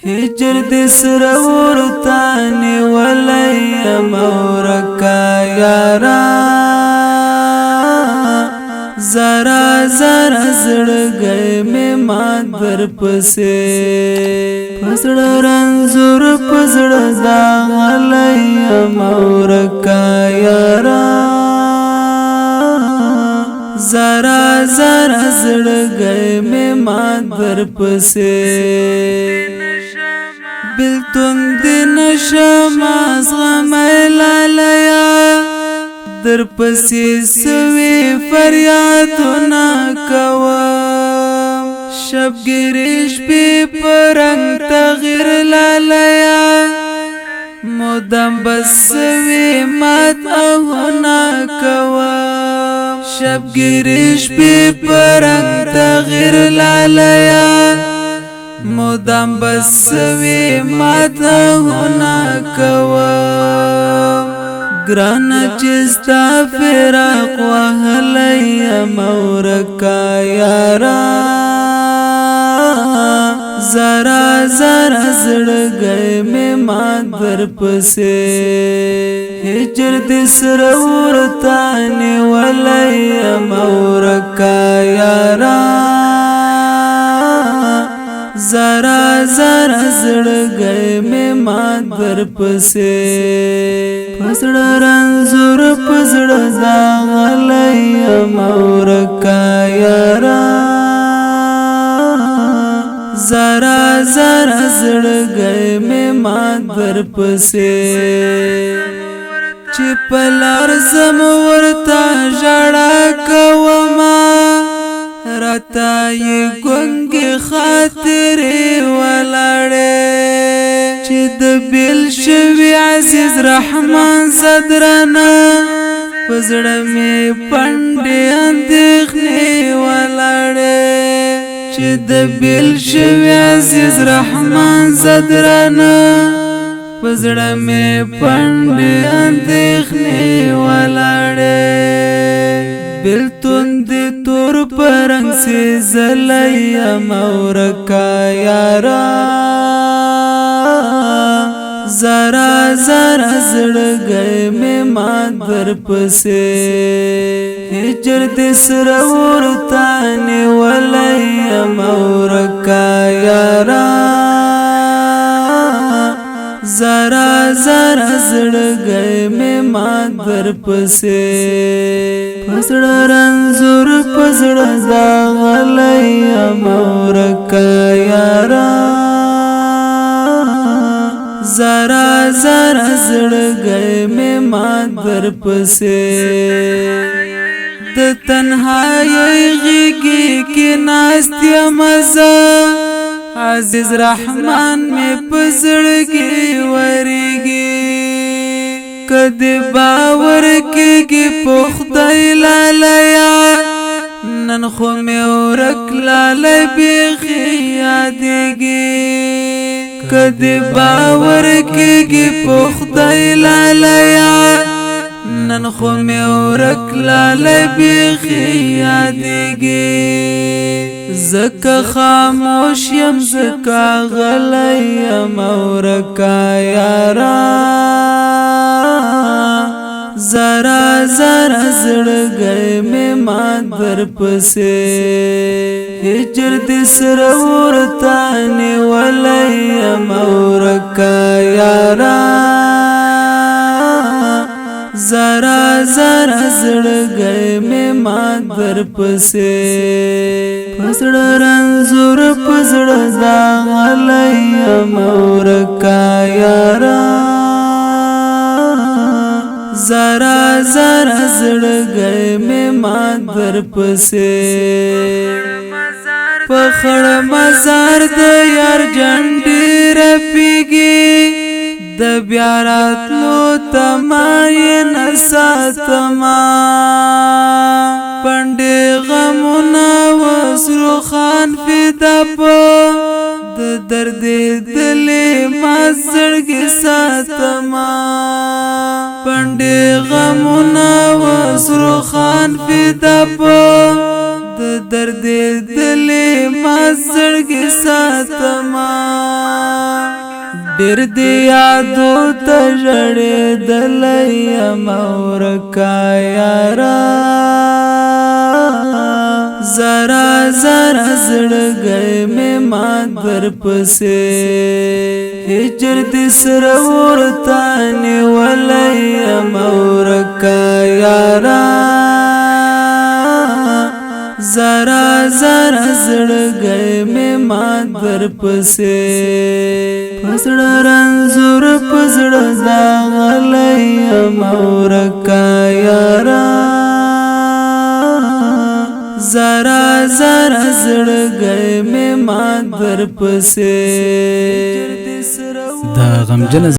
هجر دې سره ورتانې ولای مورکا یارا زرا زرا زړګي مې ما در پسې پسړه رنزور پسړه دا ولای مورکا یارا زرا زرا زړګي مې ما در پسې بلتون دی نشم از غم لالیا در پسی سوی فریادونا کوام شب گریش بی پرنگ تغیر لالیا مدام بس سوی مات اغنا کوام شب گریش بی پرنگ تغیر لالیا مدام بسوی ماتا ہونا کوام گرانا چستا فراق وحلی مورکا یارا زرا زرا زڑگئی میں ما در پسے ہجر دی سرورتانی ولی مورکا یارا زرا زرا زړګي مې ما در پسې پسړه رنزور پسړه زاغلای مورکا یارا زرا زرا زړګي مې ما در پسې چې پلار زم ورتا ژړا کوما رتا یې ګونګي خاطرې ولاړې چې د بیل شوی عزیز رحمان صدرنا پزړه مې پندې اندېښنې ولاړې چې د بیل شوی عزیز رحمان صدرنا پزړه مې پندې اندېښنې ولاړې بلتون دی تور پرنگ سے زلی مورکا یارا زرا زرا زړګي مې ما در پسې هجر دې سره ورتانې ولای مورکا یارا زرا زرا زړګي مې ما در پسې پسړه رنزور پسړه زاغلای مورکا یارا زرا زرا زړګي مې ما در پسې د تنهایی غیږی کې ناستیا مزه عزیز رحمان مې پزړګي ورګي کدی باور کېږي په خدای لالیا نن خو مې ورک لالی بیخي یادېږي کدی باور کېږي په خدای لالیا نن خو مې ورک لالی بیخي یادېږي زکه خاموش یم زکه غلی یم ورکا یارا زرا زرا زړګي مې ما در پسې هجر دې سره ورتانې ولای مورکا یارا زرا زرا زړګي مې ما در پسې پسړه رنزور پسړه زاغلای مورکا یارا زرا زرا زړګي مې ما در پسې په خړ مزار د یار جنډې رپیږي د بیا راتلو تمای نساتما پندې غمونه وسرو خان فدا په د درد دلې ما زړګي ساتما پندې غمونه وسرو خان فدا په د درد دلې ما زړګي ساتما ډېر دی یادو ته ژړېدلی یم ورکه یاره زرا زرا زړګی مې مات درپسې هجر دې سره ورته نیولی یم ورکه یاره زرا زرا زړګی مې مات درپسې په زړه رنځور په زړه داغلی یم ورکه یاره زرا زرا زړګی مې مات درپسې دا غمجنه